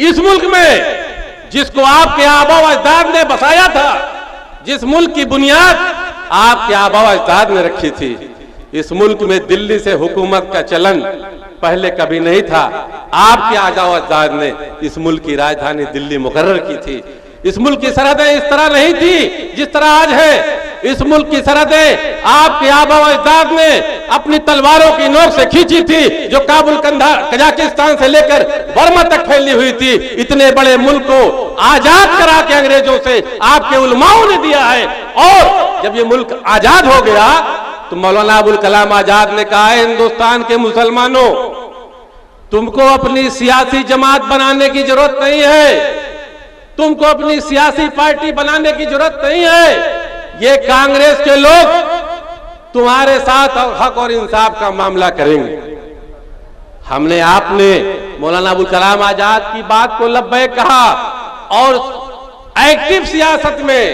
इस मुल्क में जिसको आपके आबा अजदाद ने बसाया था, जिस मुल्क की बुनियाद आपके आबा अजदाद ने रखी थी, इस मुल्क में दिल्ली से हुकूमत का चलन पहले कभी नहीं था। आपके आबा अजदाद ने इस मुल्क की राजधानी दिल्ली मुकर्रर की थी। इस मुल्क की सरहदें इस तरह नहीं थी जिस तरह आज है। इस मुल्क की सरहदें आपके आबा अजदाद ने अपनी तलवारों की नोक से खींची थी, जो काबुल कजाकिस्तान से लेकर बर्मा तक फैली हुई थी। इतने बड़े मुल्क को आजाद करा के अंग्रेजों से आपके उलमाओं ने दिया है। और जब ये मुल्क आजाद हो गया तो मौलाना अबुल कलाम आजाद ने कहा है, हिंदुस्तान के मुसलमानों, तुमको अपनी सियासी जमात बनाने की जरूरत नहीं है, तुमको अपनी सियासी पार्टी बनाने की जरूरत नहीं है। ये कांग्रेस के लोग तुम्हारे साथ हक और इंसाफ का मामला करेंगे। हमने आपने मौलाना अबुल कलाम आजाद की बात को लब्बैक कहा और एक्टिव सियासत में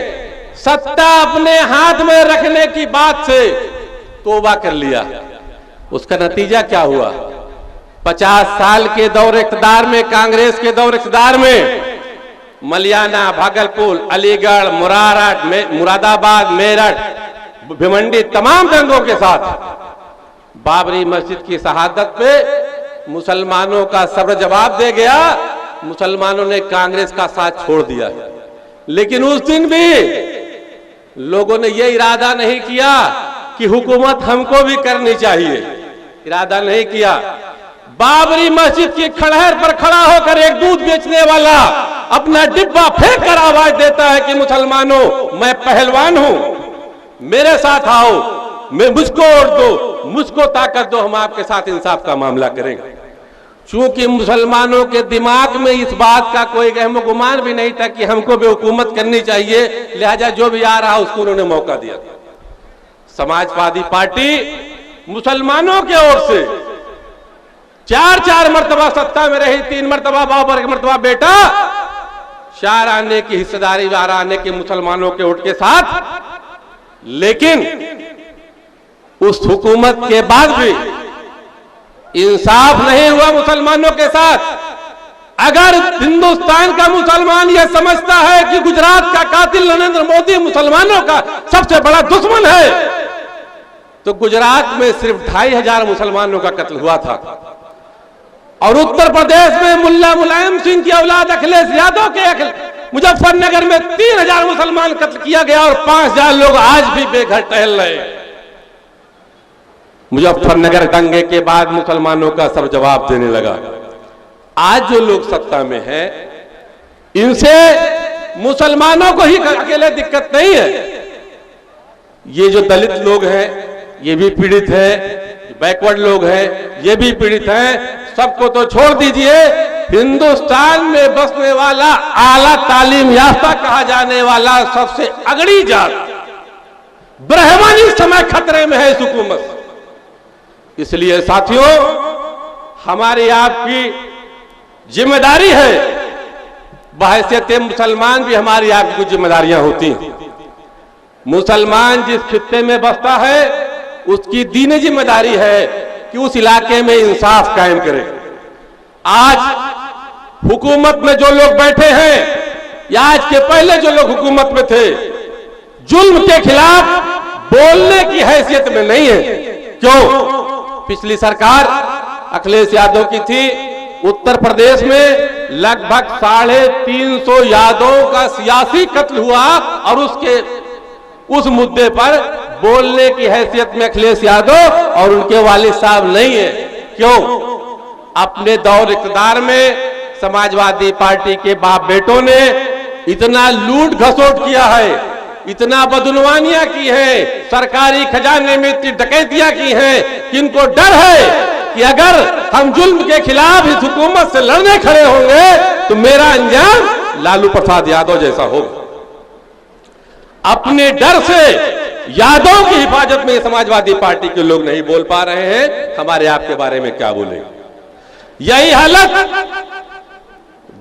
सत्ता अपने हाथ में रखने की बात से तौबा कर लिया। उसका नतीजा क्या हुआ? 50 साल के दौर इख्तियार में, कांग्रेस के दौर इख्तियार में मलियाना, भागलपुर, अलीगढ़, मुरादाबाद, मेरठ, भिवंडी, तमाम दंगों के साथ बाबरी मस्जिद की शहादत पे मुसलमानों का सब्र जवाब दे गया। मुसलमानों ने कांग्रेस का साथ छोड़ दिया। लेकिन उस दिन भी लोगों ने यह इरादा नहीं किया कि हुकूमत हमको भी करनी चाहिए, इरादा नहीं किया। बाबरी मस्जिद की खड़हर पर खड़ा होकर एक दूध बेचने वाला अपना डिब्बा फेंक कर आवाज देता है कि मुसलमानों, मैं पहलवान हूं, मेरे साथ आओ, मुझको वोट दो, मुझको ताकत दो, हम आपके साथ इंसाफ का मामला करेंगे। चूंकि मुसलमानों के दिमाग में इस बात का कोई गहम गुमान भी नहीं था कि हमको भी हुकूमत करनी चाहिए, लिहाजा जो भी आ रहा उसको उन्होंने मौका दिया। समाजवादी पार्टी मुसलमानों की ओर से 4 मरतबा सत्ता में रही, 3 मरतबा बाप और 1 मरतबा बेटा, 4 आने की हिस्सेदारी 12 आने के मुसलमानों के वोट के साथ। लेकिन उस हुकूमत के बाद भी इंसाफ नहीं हुआ मुसलमानों के साथ। अगर हिंदुस्तान का मुसलमान यह समझता है कि गुजरात का कातिल नरेंद्र मोदी मुसलमानों का सबसे बड़ा दुश्मन है, तो गुजरात में सिर्फ 2500 मुसलमानों का कत्ल हुआ था और उत्तर प्रदेश में मुल्ला मुलायम सिंह की औलाद अखिलेश यादव के मुजफ्फरनगर में 3000 मुसलमान कत्ल किया गया और 5000 लोग आज भी बेघर टहल रहे। मुजफ्फरनगर दंगे के बाद मुसलमानों का सब जवाब देने लगा। आज जो लोग सत्ता में हैं, इनसे मुसलमानों को ही अकेले दिक्कत नहीं है। ये जो दलित लोग हैं ये भी पीड़ित है, बैकवर्ड लोग हैं ये भी पीड़ित हैं। सबको तो छोड़ दीजिए, हिंदुस्तान में बसने वाला आला तालीम याफ्ता कहा जाने वाला सबसे अगड़ी जात ब्राह्मण इस समय खतरे में है इस हुकूमत से। इसलिए साथियों, हमारी आपकी जिम्मेदारी है, बहैसियत मुसलमान भी हमारी आपकी कुछ जिम्मेदारियां होती हैं। मुसलमान जिस खित्ते में बसता है उसकी दीनी जिम्मेदारी है कि उस इलाके में इंसाफ कायम करे। आज हुकूमत में जो लोग बैठे हैं या आज के पहले जो लोग हुकूमत में थे, जुल्म के खिलाफ बोलने की हैसियत में नहीं है। क्यों? पिछली सरकार अखिलेश यादव की थी, उत्तर प्रदेश में लगभग 350 यादवों का सियासी कत्ल हुआ और उस मुद्दे पर बोलने की हैसियत में अखिलेश यादव और उनके वालिद साहब नहीं है। क्यों? अपने दौर इक़्तिदार में समाजवादी पार्टी के बाप बेटों ने इतना लूट घसोट किया है, इतना बदनवानियां की है, सरकारी खजाने में इतनी डकैतियां की हैं कि इनको डर है कि अगर हम जुल्म के खिलाफ इस हुकूमत से लड़ने खड़े होंगे तो मेरा अंजाम लालू प्रसाद यादव जैसा होगा। अपने डर से यादव की हिफाजत में समाजवादी पार्टी के लोग नहीं बोल पा रहे हैं। हमारे आपके बारे में क्या बोलेंगे? यही हालत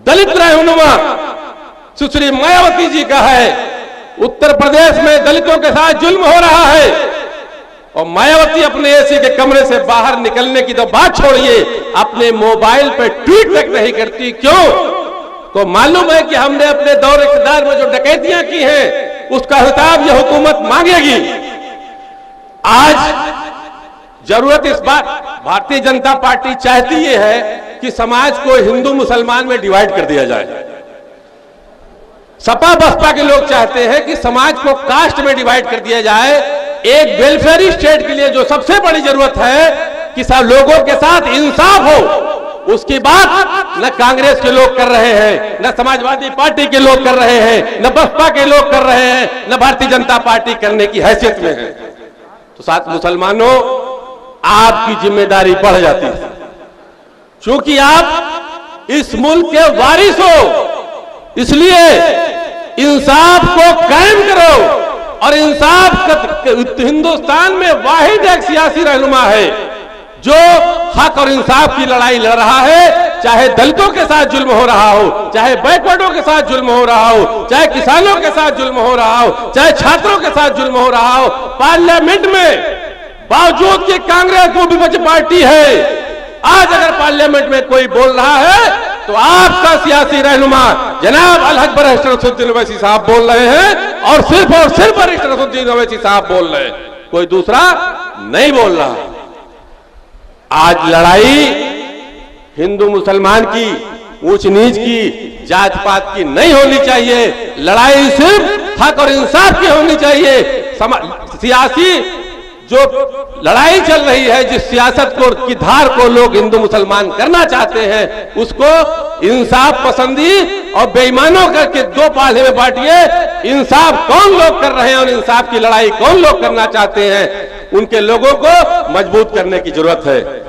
दलित रहनुमा सुश्री मायावती जी का है। उत्तर प्रदेश में दलितों के साथ जुल्म हो रहा है और मायावती अपने एसी के कमरे से बाहर निकलने की तो बात छोड़िए, अपने मोबाइल पे ट्वीट तक नहीं करती। क्यों? को मालूम है कि हमने अपने दौर इक़्तिदार में जो डकैतियां की हैं उसका हिसाब यह हुकूमत मांगेगी। आज जरूरत इस बात, भारतीय जनता पार्टी चाहती ये है कि समाज को हिंदू मुसलमान में डिवाइड कर दिया जाए। सपा बसपा के लोग चाहते हैं कि समाज को कास्ट में डिवाइड कर दिया जाए। एक वेलफेयर स्टेट के लिए जो सबसे बड़ी जरूरत है कि सब लोगों के साथ इंसाफ हो, उसकी बात न कांग्रेस के लोग कर रहे हैं, न समाजवादी पार्टी के लोग कर रहे हैं, न बसपा के लोग कर रहे हैं, न भारतीय जनता पार्टी करने की हैसियत में है। तो साथ मुसलमानों, आपकी जिम्मेदारी बढ़ जाती है, क्योंकि आप इस मुल्क के वारिस हो। इसलिए इंसाफ को कायम करो। और इंसाफ हिंदुस्तान में वाहिद एक सियासी रहनुमा है जो हक और इंसाफ की लड़ाई लड़ रहा है, चाहे दलितों के साथ जुल्म हो रहा हो, चाहे बैकवर्डों के साथ जुल्म हो रहा हो, चाहे किसानों के साथ जुल्म हो रहा हो, चाहे छात्रों के साथ जुल्म हो रहा हो। पार्लियामेंट में बावजूद कि कांग्रेस वो विपक्ष पार्टी है, आज अगर पार्लियामेंट में कोई बोल रहा है तो आपका सियासी रहनुमा जनाब अलहज बरिस्टर असदुद्दीन ओवैसी साहब बोल रहे हैं, और सिर्फ बरिस्टर असदुद्दीन ओवैसी साहब बोल रहे हैं, कोई दूसरा नहीं बोल रहा। आज लड़ाई हिंदू मुसलमान की, ऊंच नीच की, जात पात की नहीं होनी चाहिए। लड़ाई सिर्फ हक और इंसाफ की होनी चाहिए। सियासी जो लड़ाई चल रही है, जिस सियासत को की धार को लोग हिंदू मुसलमान करना चाहते हैं, उसको इंसाफ पसंदी और बेईमानों करके दो पाले में बांटिए। इंसाफ कौन लोग कर रहे हैं और इंसाफ की लड़ाई कौन लोग करना चाहते हैं, उनके लोगों को मजबूत करने की जरूरत है।